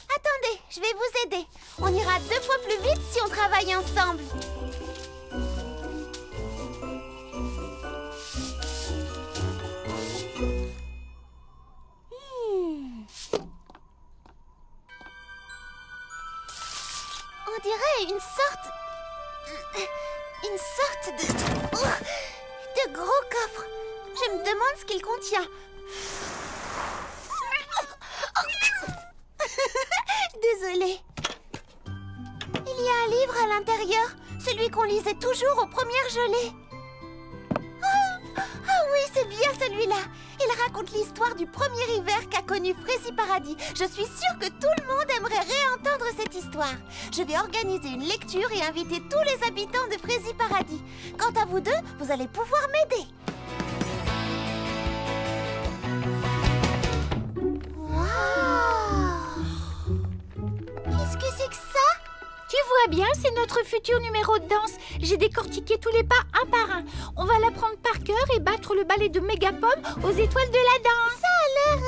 Attendez, je vais vous aider. On ira 2 fois plus vite si on travaille ensemble. On dirait une sorte de gros coffre. Je me demande ce qu'il contient. Désolée. Il y a un livre à l'intérieur, celui qu'on lisait toujours aux premières gelées. Ah oui, c'est bien celui-là. Il raconte l'histoire du premier hiver qu'a connu Frézy Paradis. Je suis sûre que tout le monde aimerait réentendre cette histoire. Je vais organiser une lecture et inviter tous les habitants de Frézy Paradis. Quant à vous deux, vous allez pouvoir m'aider. Qu'est-ce que c'est que ça? Tu vois bien, c'est notre futur numéro de danse. J'ai décortiqué tous les pas un par un. On va l'apprendre par cœur et battre le ballet de Mégapom aux étoiles de la danse. Ça a l'air...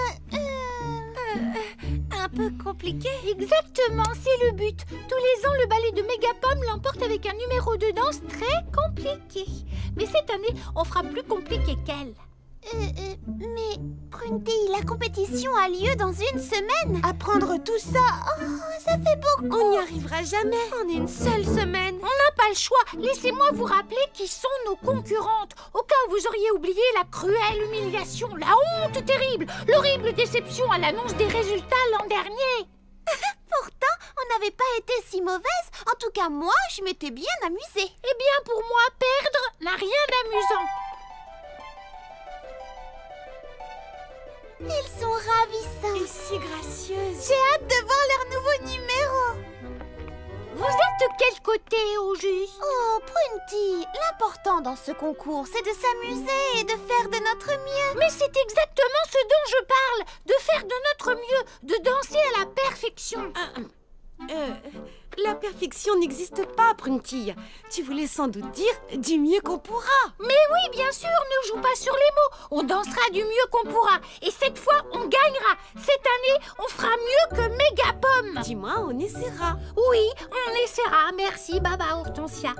un peu compliqué. Exactement, c'est le but. Tous les ans, le ballet de Mégapom l'emporte avec un numéro de danse très compliqué. Mais cette année, on fera plus compliqué qu'elle. Mais, Prunty, la compétition a lieu dans une semaine. Apprendre tout ça, ça fait beaucoup. On n'y arrivera jamais en une seule semaine. On n'a pas le choix. Laissez-moi vous rappeler qui sont nos concurrentes. Au cas où vous auriez oublié la cruelle humiliation, la honte terrible, l'horrible déception à l'annonce des résultats l'an dernier. Pourtant, on n'avait pas été si mauvaise. En tout cas, moi, je m'étais bien amusée. Eh bien, pour moi, perdre n'a rien d'amusant. Ils sont ravissants. Et si gracieuses. J'ai hâte de voir leur nouveau numéro. Vous êtes de quel côté, au juste? Oh, Prunty, l'important dans ce concours, c'est de s'amuser et de faire de notre mieux. Mais c'est exactement ce dont je parle. De faire de notre mieux, de danser à la perfection. La perfection n'existe pas, Prunty. Tu voulais sans doute dire du mieux qu'on pourra. Mais oui, bien sûr, ne joue pas sur les mots. On dansera du mieux qu'on pourra. Et cette fois, on gagnera. Cette année, on fera mieux que Mégapom. Dis-moi, on essaiera. Oui, on essaiera. Merci, Baba Hortensia.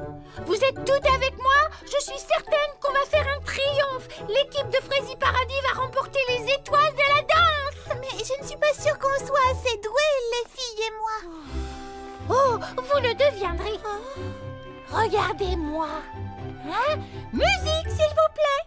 Vous êtes toutes avec moi? Je suis certaine qu'on va faire un triomphe. L'équipe de Frézy Paradis va remporter les étoiles de la danse. Mais je ne suis pas sûre qu'on soit assez doués, les filles et moi. Oh, vous le deviendrez. Regardez-moi. Hein? Musique, s'il vous plaît.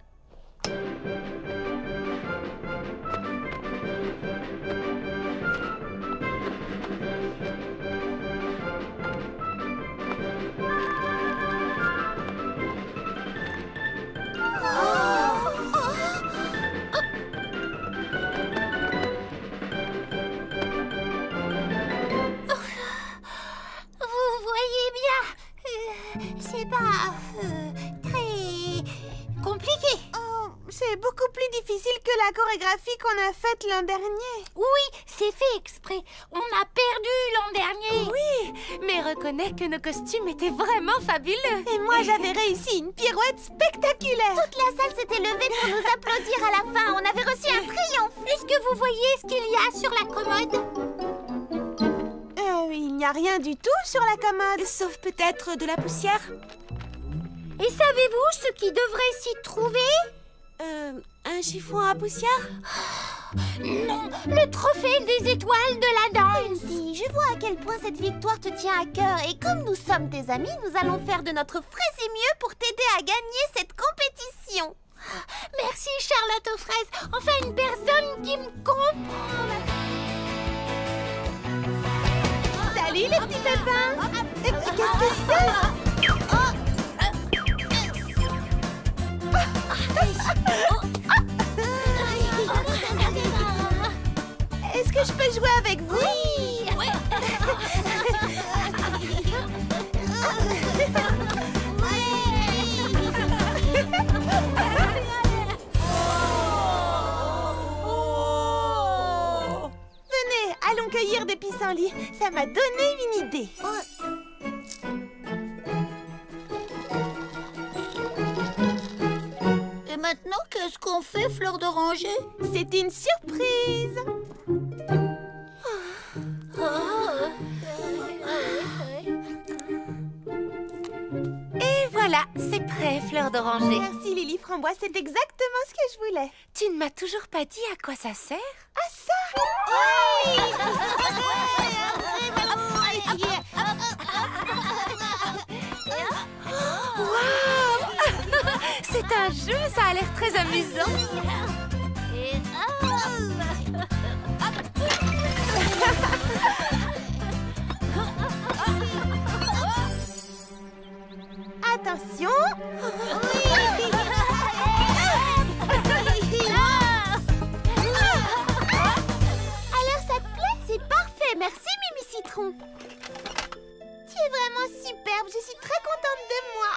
C'est pas très compliqué. Oh, c'est beaucoup plus difficile que la chorégraphie qu'on a faite l'an dernier. Oui, c'est fait exprès. On a perdu l'an dernier. Oui, mais reconnais que nos costumes étaient vraiment fabuleux. Et moi, j'avais réussi une pirouette spectaculaire. Toute la salle s'était levée pour nous applaudir à la fin. On avait reçu un triomphe. Est-ce que vous voyez ce qu'il y a sur la commode? Il n'y a rien du tout sur la commode. Sauf peut-être de la poussière. Et savez-vous ce qui devrait s'y trouver? Un chiffon à poussière? Non, le trophée des étoiles de la danse. Si, je vois à quel point cette victoire te tient à cœur. Et comme nous sommes tes amis, nous allons faire de notre Frézy mieux pour t'aider à gagner cette compétition. Merci Charlotte aux fraises. Enfin une personne qui me comprend. Salut les petits pépins. Qu'est-ce que c'est? Est-ce que je peux jouer avec vous? Oui. Venez, allons cueillir des pissenlits. Ça m'a donné une idée. Et maintenant, qu'est-ce qu'on fait, Fleur d'Oranger? C'est une surprise. Voilà, c'est prêt, fleur d'oranger. Merci Lily Framboise, c'est exactement ce que je voulais. Tu ne m'as toujours pas dit à quoi ça sert? Ah ça! Waouh! C'est un jeu, ça a l'air très amusant. Attention! Alors ça te plaît? C'est parfait, merci Mimi Citron. Tu es vraiment superbe, je suis très contente de moi.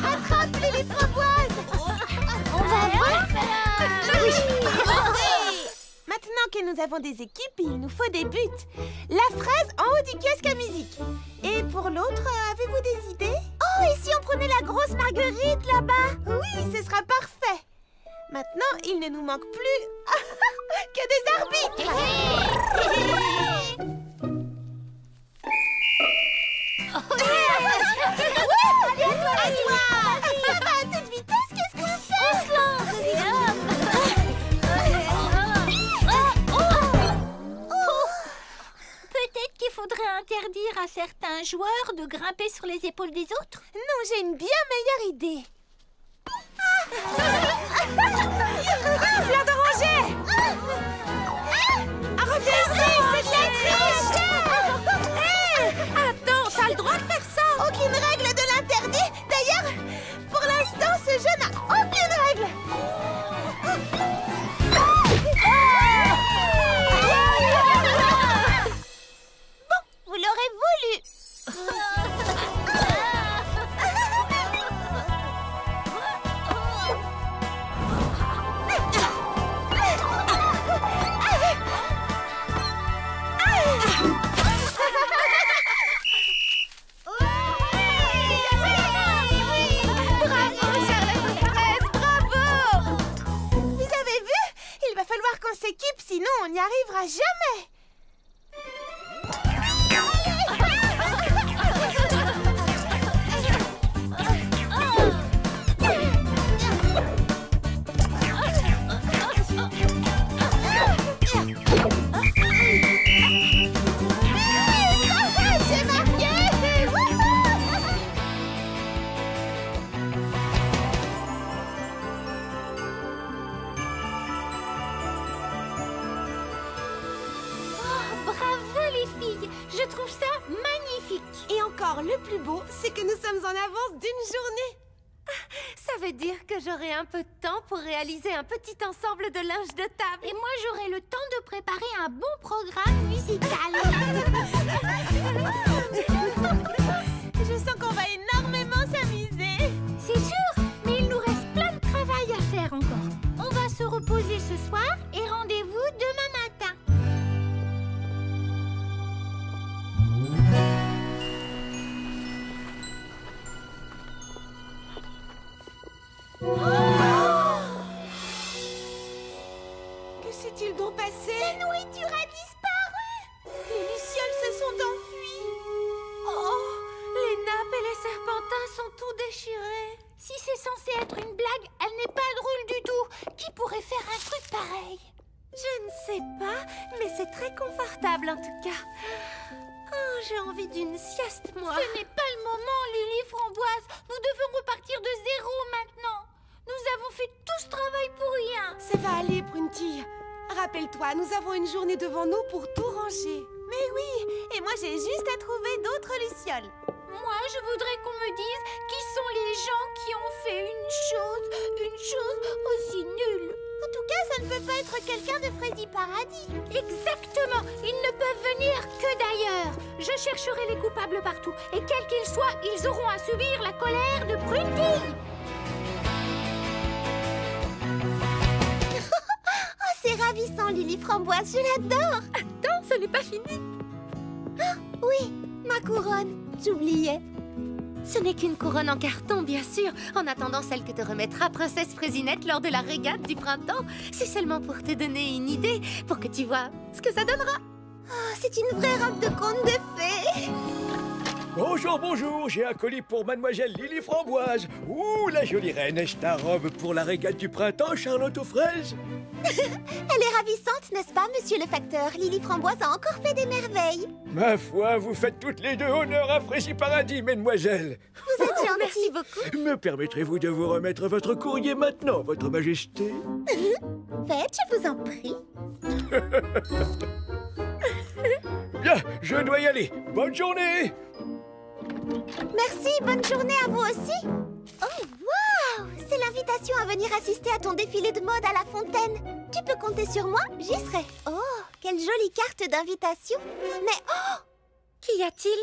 Attrape les framboises. On va voir. Maintenant que nous avons des équipes, il nous faut des buts. La fraise en haut du kiosque à musique. Et pour l'autre, avez-vous des idées? Oh, et si on prenait la grosse marguerite là-bas? Oui, ce sera parfait. Maintenant, il ne nous manque plus que des arbitres. À toi. Ça va à toute vitesse, qu'est-ce qu'on fait? On se lance. Peut-être qu'il faudrait interdire à certains joueurs de grimper sur les épaules des autres. Non, j'ai une bien meilleure idée. Fleur d'oranger! Reviens ici, c'est de la triche! Attends, t'as le droit de faire ça. Aucune règle de l'interdit. D'ailleurs, pour l'instant, ce jeu n'a aucune règle. Bon, vous l'aurez voulu. Qu'on s'équipe, sinon on n'y arrivera jamais. J'ai marqué. Je trouve ça magnifique. Et encore, le plus beau, c'est que nous sommes en avance d'une journée. Ça veut dire que j'aurai un peu de temps pour réaliser un petit ensemble de linge de table. Et moi, j'aurai le temps de préparer un bon programme musical. Je sens qu'on va énormément s'amuser. C'est sûr, mais il nous reste plein de travail à faire encore. On va se reposer ce soir et rendez-vous demain matin. Que s'est-il donc passé? La nourriture a disparu. Les lucioles se sont enfuies. Oh, les nappes et les serpentins sont tout déchirés. Si c'est censé être une blague, elle n'est pas drôle du tout. Qui pourrait faire un truc pareil? Je ne sais pas, mais c'est très confortable en tout cas. Oh, j'ai envie d'une sieste, moi. Ce n'est pas le moment, Lily Framboise. Nous devons repartir de zéro maintenant. Nous avons fait tout ce travail pour rien. Ça va aller, Prunty. Rappelle-toi, nous avons une journée devant nous pour tout ranger. Mais oui, et moi j'ai juste à trouver d'autres lucioles. Moi, je voudrais qu'on me dise qui sont les gens qui ont fait une chose aussi nulle. En tout cas, ça ne peut pas être quelqu'un de Frézy Paradis. Exactement. Ils ne peuvent venir que d'ailleurs. Je chercherai les coupables partout. Et quels qu'ils soient, ils auront à subir la colère de Prunty. Oh, c'est ravissant, Lily Framboise, je l'adore. Attends, ce n'est pas fini. Ah, Oui, ma couronne. J'oubliais. Ce n'est qu'une couronne en carton, bien sûr, en attendant celle que te remettra Princesse Fraisinette lors de la régate du printemps. C'est seulement pour te donner une idée, pour que tu vois ce que ça donnera. Oh, c'est une vraie robe de conte de fées. Bonjour, bonjour, j'ai un colis pour Mademoiselle Lily Framboise. Ouh, la jolie reine, est-ce ta robe pour la régate du printemps, Charlotte aux fraises? Elle est ravissante, n'est-ce pas, monsieur le facteur? Lily Framboise a encore fait des merveilles. Ma foi, vous faites toutes les deux honneur à Fraisiparadis, mesdemoiselles. Vous êtes gentille. Merci beaucoup. Me permettrez-vous de vous remettre votre courrier maintenant, votre majesté? Faites, je vous en prie. Bien, je dois y aller. Bonne journée. Merci, bonne journée à vous aussi. Oh, waouh! C'est l'invitation à venir assister à ton défilé de mode à la fontaine. Tu peux compter sur moi, j'y serai. Oh, quelle jolie carte d'invitation. Mais oh! Qu'y a-t-il?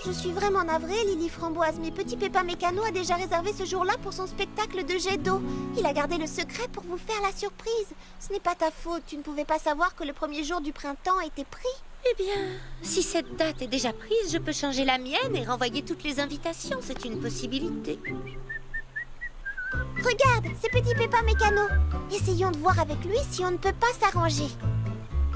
Je suis vraiment navrée, Lily Framboise, mais Petit Pépin Mécano a déjà réservé ce jour-là pour son spectacle de jet d'eau. Il a gardé le secret pour vous faire la surprise. Ce n'est pas ta faute, tu ne pouvais pas savoir que le premier jour du printemps était pris. Eh bien, si cette date est déjà prise, je peux changer la mienne et renvoyer toutes les invitations. C'est une possibilité. Regarde, c'est Petit Pépin Mécano. Essayons de voir avec lui si on ne peut pas s'arranger.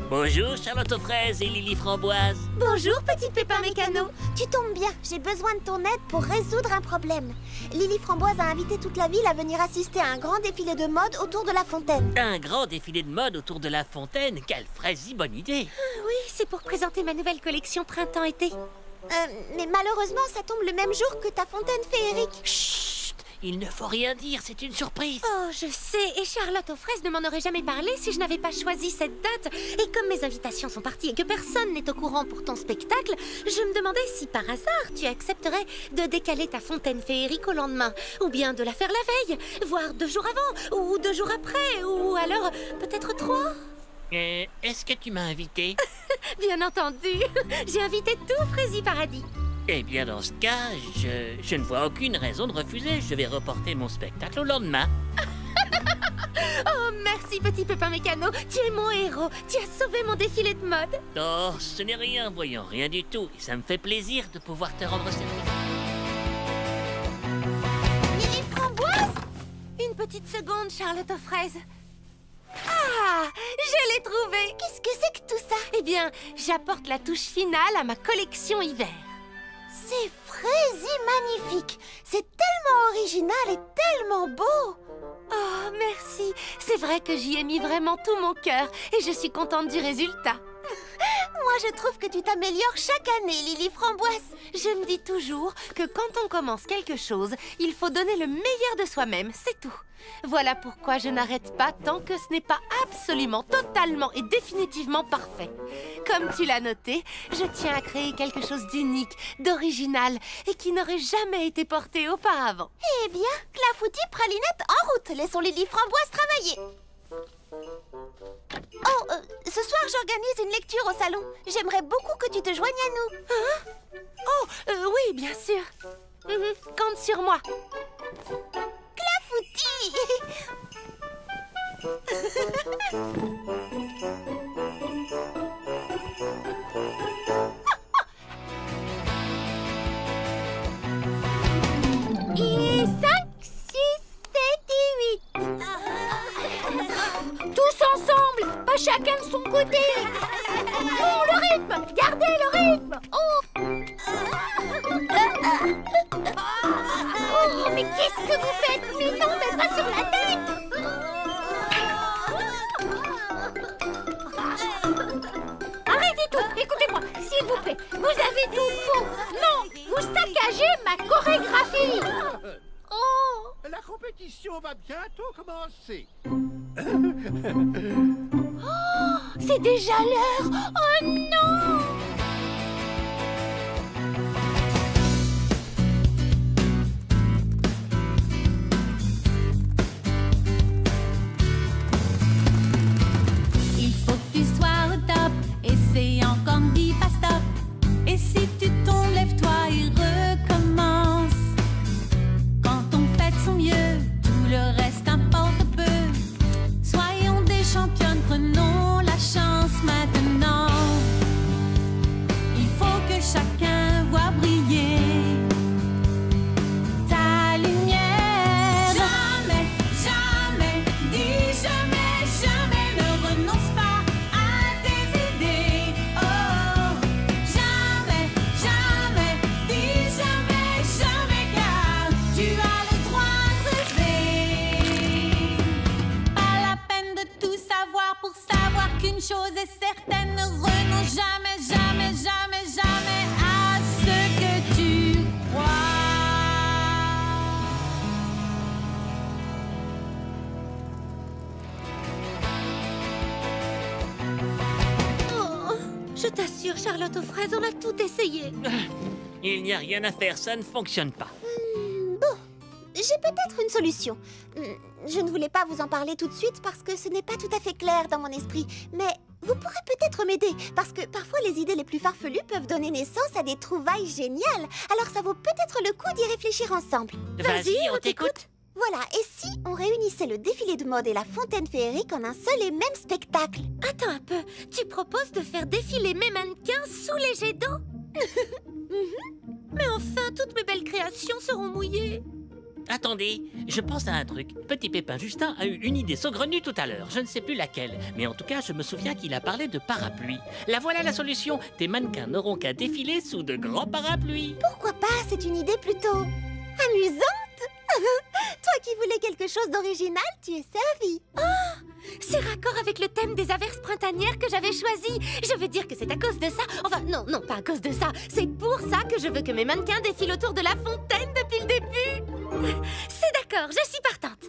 Bonjour Charlotte aux fraises et Lily Framboise. Bonjour, Petit Pépin Mécano. Tu tombes bien, j'ai besoin de ton aide pour résoudre un problème. Lily Framboise a invité toute la ville à venir assister à un grand défilé de mode autour de la fontaine. Un grand défilé de mode autour de la fontaine. Quelle fraise bonne idée. Oui, c'est pour présenter ma nouvelle collection printemps-été. Mais malheureusement, ça tombe le même jour que ta fontaine féerique. Chut, il ne faut rien dire, c'est une surprise. Oh, je sais, et Charlotte aux fraises ne m'en aurait jamais parlé si je n'avais pas choisi cette date. Et comme mes invitations sont parties et que personne n'est au courant pour ton spectacle, je me demandais si par hasard tu accepterais de décaler ta fontaine féerique au lendemain, ou bien de la faire la veille, voire 2 jours avant, ou 2 jours après, ou alors peut-être 3. Est-ce que tu m'as invité? Bien entendu, j'ai invité tout Fraisiparadis. Eh bien, dans ce cas, je ne vois aucune raison de refuser. Je vais reporter mon spectacle au lendemain. Oh, merci Petit Pépin Mécano, tu es mon héros. Tu as sauvé mon défilé de mode. Oh, ce n'est rien, voyons, rien du tout. Et ça me fait plaisir de pouvoir te rendre service. Lily Framboise? Une petite seconde, Charlotte aux fraises. Ah, je l'ai trouvé. Qu'est-ce que c'est que tout ça? Eh bien, j'apporte la touche finale à ma collection hiver. C'est magnifique. C'est tellement original et tellement beau. Oh, merci. C'est vrai que j'y ai mis vraiment tout mon cœur et je suis contente du résultat. Moi, je trouve que tu t'améliores chaque année, Lily Framboise. Je me dis toujours que quand on commence quelque chose, il faut donner le meilleur de soi-même, c'est tout. Voilà pourquoi je n'arrête pas tant que ce n'est pas absolument, totalement et définitivement parfait. Comme tu l'as noté, je tiens à créer quelque chose d'unique, d'original et qui n'aurait jamais été porté auparavant. Eh bien, clafoutis, pralinette, en route. Laissons Lily Framboise travailler. Oh, ce soir, j'organise une lecture au salon. J'aimerais beaucoup que tu te joignes à nous. Hein? Oh, oui, bien sûr. Compte sur moi. Clafoutis! Et 5, 6, 7 et 8. Tous ensemble, pas chacun de son côté. Oh, le rythme! Gardez le rythme! Oh, mais qu'est-ce que vous faites? Mais non, mais pas sur la tête! Arrêtez tout! Écoutez-moi, s'il vous plaît. Vous avez tout faux. Non, vous saccagez ma chorégraphie. Oh! La compétition va bientôt commencer. Oh, c'est déjà l'heure. Oh non! Il faut que tu sois au top, et c'est encore dit pas stop. Et si tu tombes, lève-toi et recommence. Quand on fait de son mieux, tout le reste importe peu. Soyons des championnes, prenons la chance maintenant. chose est certaine, ne renonce jamais, jamais, jamais, jamais à ce que tu crois. Je t'assure, Charlotte aux fraises, on a tout essayé. Il n'y a rien à faire, ça ne fonctionne pas. Bon, j'ai peut-être une solution. Je ne voulais pas vous en parler tout de suite parce que ce n'est pas tout à fait clair dans mon esprit. Mais vous pourrez peut-être m'aider parce que parfois les idées les plus farfelues peuvent donner naissance à des trouvailles géniales. Alors ça vaut peut-être le coup d'y réfléchir ensemble. Vas-y, on t'écoute. Voilà, et si on réunissait le défilé de mode et la fontaine féerique en un seul et même spectacle? Attends un peu, tu proposes de faire défiler mes mannequins sous les jets d'eau? Mais enfin, toutes mes belles créations seront mouillées. Attendez, je pense à un truc. Petit Pépin Justin a eu une idée saugrenue tout à l'heure. Je ne sais plus laquelle, mais en tout cas, je me souviens qu'il a parlé de parapluie. La voilà la solution. Tes mannequins n'auront qu'à défiler sous de grands parapluies. Pourquoi pas? C'est une idée plutôt amusante. Toi qui voulais quelque chose d'original, tu es servi. C'est raccord avec le thème des averses printanières que j'avais choisi. Je veux dire que c'est à cause de ça. Enfin, non, pas à cause de ça. C'est pour ça que je veux que mes mannequins défilent autour de la fontaine depuis le début. C'est d'accord, je suis partante.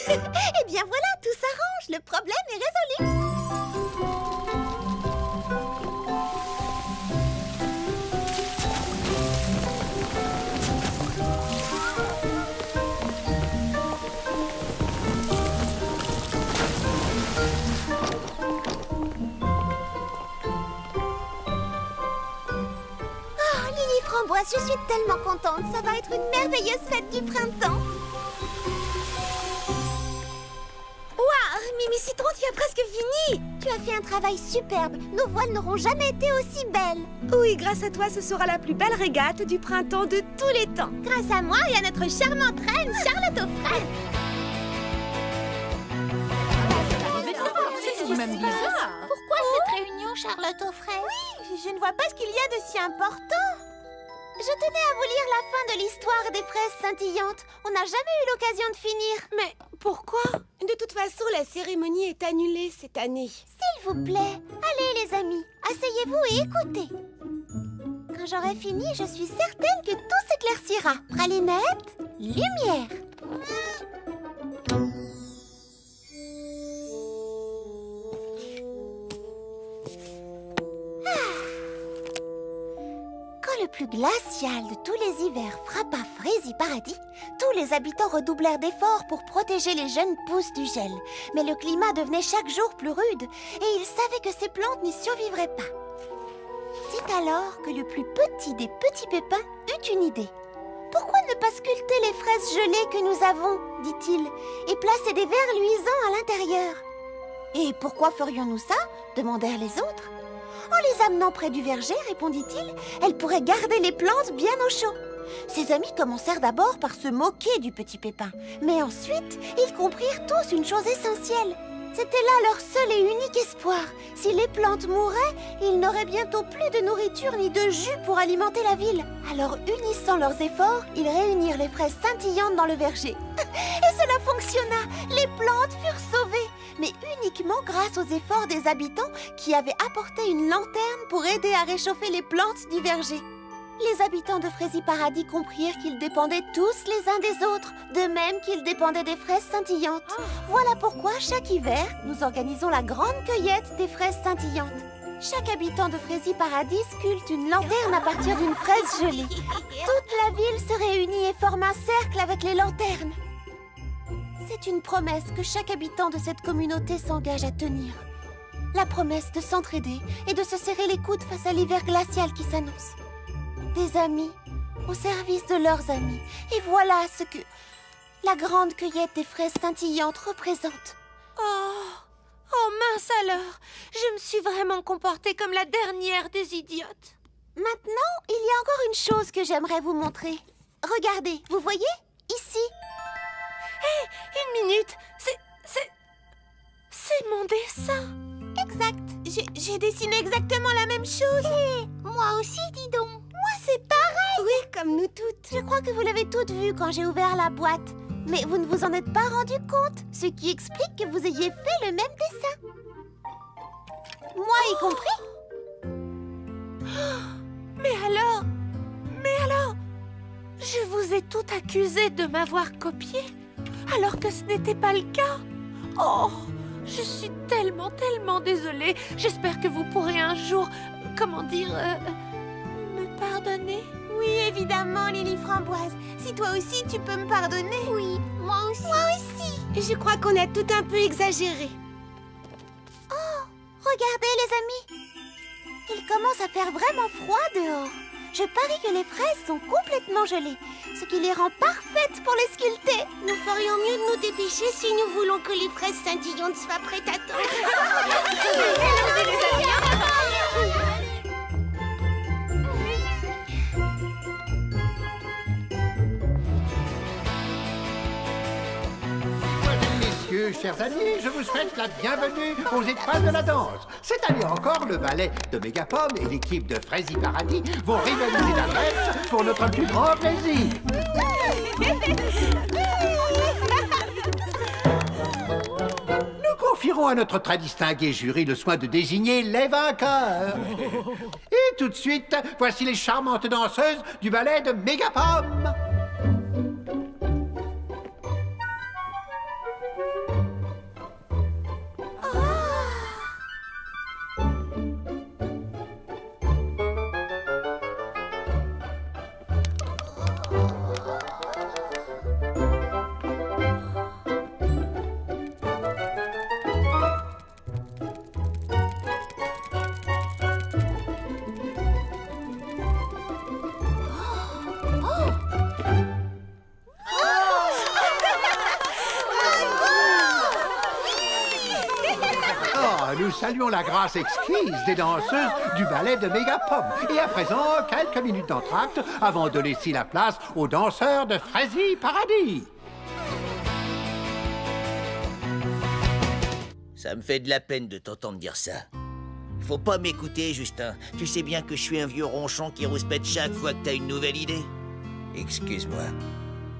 Eh bien voilà, tout s'arrange. Le problème est résolu. Framboise, je suis tellement contente. Ça va être une merveilleuse fête du printemps. Waouh, Mimi Citron, tu as presque fini. Tu as fait un travail superbe. Nos voiles n'auront jamais été aussi belles. Oui, grâce à toi, ce sera la plus belle régate du printemps de tous les temps. Grâce à moi et à notre charmante reine, Charlotte aux fraises. C'est même bizarre. Pourquoi cette réunion, Charlotte aux fraises? Oui, je ne vois pas ce qu'il y a de si important. Je tenais à vous lire la fin de l'histoire des fraises scintillantes. On n'a jamais eu l'occasion de finir. Mais pourquoi? De toute façon, la cérémonie est annulée cette année. S'il vous plaît, allez les amis, asseyez-vous et écoutez. Quand j'aurai fini, je suis certaine que tout s'éclaircira. Pralinette, lumière. Le plus glacial de tous les hivers frappa Fraisie-Paradis, tous les habitants redoublèrent d'efforts pour protéger les jeunes pousses du gel. Mais le climat devenait chaque jour plus rude et ils savaient que ces plantes n'y survivraient pas. C'est alors que le plus petit des petits pépins eut une idée. « Pourquoi ne pas sculpter les fraises gelées que nous avons ?» dit-il, « et placer des verres luisants à l'intérieur. »« Et pourquoi ferions-nous ça ?» demandèrent les autres. En les amenant près du verger, répondit-il, elle pourrait garder les plantes bien au chaud. Ses amis commencèrent d'abord par se moquer du petit pépin, mais ensuite, ils comprirent tous une chose essentielle. C'était là leur seul et unique espoir. Si les plantes mouraient, ils n'auraient bientôt plus de nourriture ni de jus pour alimenter la ville. Alors, unissant leurs efforts, ils réunirent les fraises scintillantes dans le verger. Et cela fonctionna. Les plantes furent sauvées, mais uniquement grâce aux efforts des habitants qui avaient apporté une lanterne pour aider à réchauffer les plantes du verger. Les habitants de Fraisie-Paradis comprirent qu'ils dépendaient tous les uns des autres, de même qu'ils dépendaient des fraises scintillantes. Voilà pourquoi, chaque hiver, nous organisons la grande cueillette des fraises scintillantes. Chaque habitant de Fraisie-Paradis sculpte une lanterne à partir d'une fraise gelée. Toute la ville se réunit et forme un cercle avec les lanternes. C'est une promesse que chaque habitant de cette communauté s'engage à tenir. La promesse de s'entraider et de se serrer les coudes face à l'hiver glacial qui s'annonce. Des amis au service de leurs amis. Et voilà ce que la grande cueillette des fraises scintillantes représente. Oh mince alors, je me suis vraiment comportée comme la dernière des idiotes. Maintenant, il y a encore une chose que j'aimerais vous montrer. Regardez, vous voyez? Ici. Hé, une minute, c'est mon dessin. Exact. J'ai dessiné exactement la même chose. Et moi aussi, dis donc. Moi, c'est pareil. Oui, comme nous toutes. Je crois que vous l'avez toutes vu quand j'ai ouvert la boîte. Mais vous ne vous en êtes pas rendu compte, ce qui explique que vous ayez fait le même dessin. moi y compris. Mais alors, je vous ai tout accusé de m'avoir copié, alors que ce n'était pas le cas. Oh, je suis tellement désolée. J'espère que vous pourrez un jour, me pardonner. Oui, évidemment, Lily Framboise. Si toi aussi, tu peux me pardonner. Oui, moi aussi. Moi aussi. Je crois qu'on a tout un peu exagéré. Regardez, les amis. Il commence à faire vraiment froid dehors. Je parie que les fraises sont complètement gelées, ce qui les rend parfaites pour les sculpter. Nous ferions mieux de nous dépêcher si nous voulons que les fraises scintillantes soient prêtes à temps. Messieurs, chers amis, je vous souhaite la bienvenue aux étoiles de la danse. Cette année encore, le ballet de Megapomme et l'équipe de Frézy Paradis vont rivaliser d'adresse pour notre plus grand plaisir. Nous confierons à notre très distingué jury le soin de désigner les vainqueurs. Et tout de suite, voici les charmantes danseuses du ballet de Megapomme. Nous saluons la grâce exquise des danseuses du ballet de Megapomme. Et à présent, quelques minutes d'entracte avant de laisser la place aux danseurs de Frézy Paradis. Ça me fait de la peine de t'entendre dire ça. Faut pas m'écouter, Justin. Tu sais bien que je suis un vieux ronchon qui rouspète chaque fois que t'as une nouvelle idée. Excuse-moi.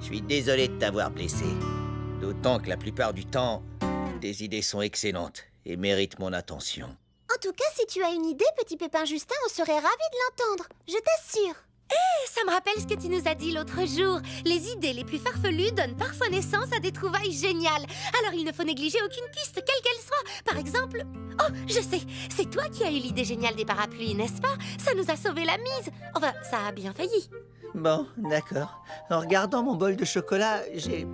Je suis désolé de t'avoir blessé. D'autant que la plupart du temps, tes idées sont excellentes et méritent mon attention. En tout cas, si tu as une idée, petit Pépin Justin, on serait ravis de l'entendre. Je t'assure. Ça me rappelle ce que tu nous as dit l'autre jour. Les idées les plus farfelues donnent parfois naissance à des trouvailles géniales. Alors il ne faut négliger aucune piste, quelle qu'elle soit. Par exemple... Oh, je sais, c'est toi qui as eu l'idée géniale des parapluies, n'est-ce pas? Ça nous a sauvé la mise. Enfin, ça a bien failli. Bon, d'accord. En regardant mon bol de chocolat, j'ai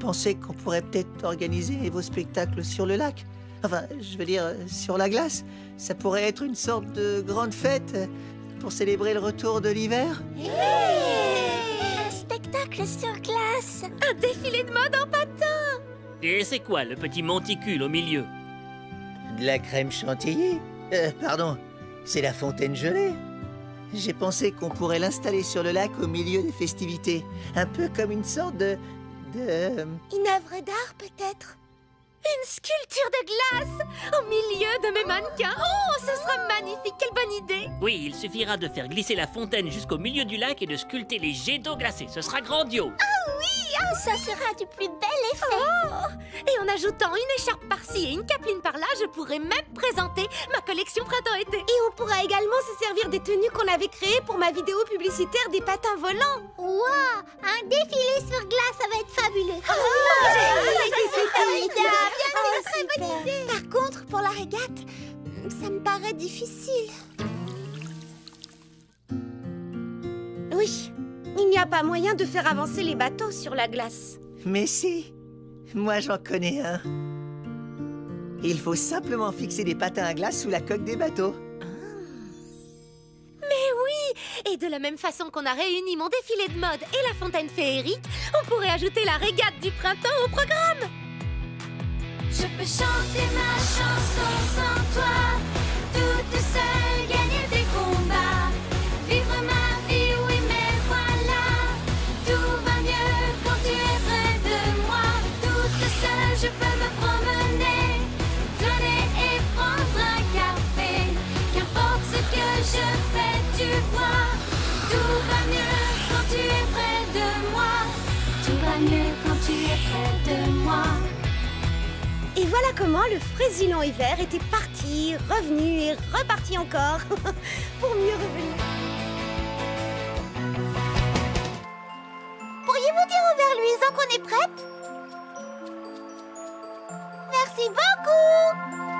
pensé qu'on pourrait peut-être organiser vos spectacles sur le lac. Enfin, je veux dire, sur la glace. Ça pourrait être une sorte de grande fête pour célébrer le retour de l'hiver. Un spectacle sur glace. Un défilé de mode en patin. Et c'est quoi le petit monticule au milieu? De la crème chantilly? Pardon, c'est la fontaine gelée. J'ai pensé qu'on pourrait l'installer sur le lac au milieu des festivités. Un peu comme une sorte de... Une œuvre d'art, peut-être? Une sculpture de glace au milieu de mes mannequins. Oh, ce sera magnifique, quelle bonne idée. Oui, il suffira de faire glisser la fontaine jusqu'au milieu du lac et de sculpter les jets d'eau glacée. Ce sera grandiose. Ah oui, ça sera du plus bel effet. Oh, et en ajoutant une écharpe par-ci et une capeline par-là, je pourrais même présenter ma collection printemps-été. Et on pourra également se servir des tenues qu'on avait créées pour ma vidéo publicitaire des patins volants. Waouh, un défilé sur glace, ça va être fabuleux. C'est une très bonne idée. Par contre, pour la régate, ça me paraît difficile. Oui, il n'y a pas moyen de faire avancer les bateaux sur la glace. Mais si, moi j'en connais un. Il faut simplement fixer des patins à glace sous la coque des bateaux. Mais oui! Et de la même façon qu'on a réuni mon défilé de mode et la fontaine féerique, on pourrait ajouter la régate du printemps au programme. Je peux chanter ma chanson sans toi, toute seule gagner des combats, vivre ma vie, oui mais voilà, tout va mieux quand tu es près de moi. Toute seule je peux me promener, flâner et prendre un café, qu'importe ce que je fais tu vois, tout va mieux quand tu es près de moi, tout va mieux quand tu es près de moi. Et voilà comment le Fraisilant hiver était parti, revenu et reparti encore, pour mieux revenir. Pourriez-vous dire au ver luisant qu'on est prête? Merci beaucoup.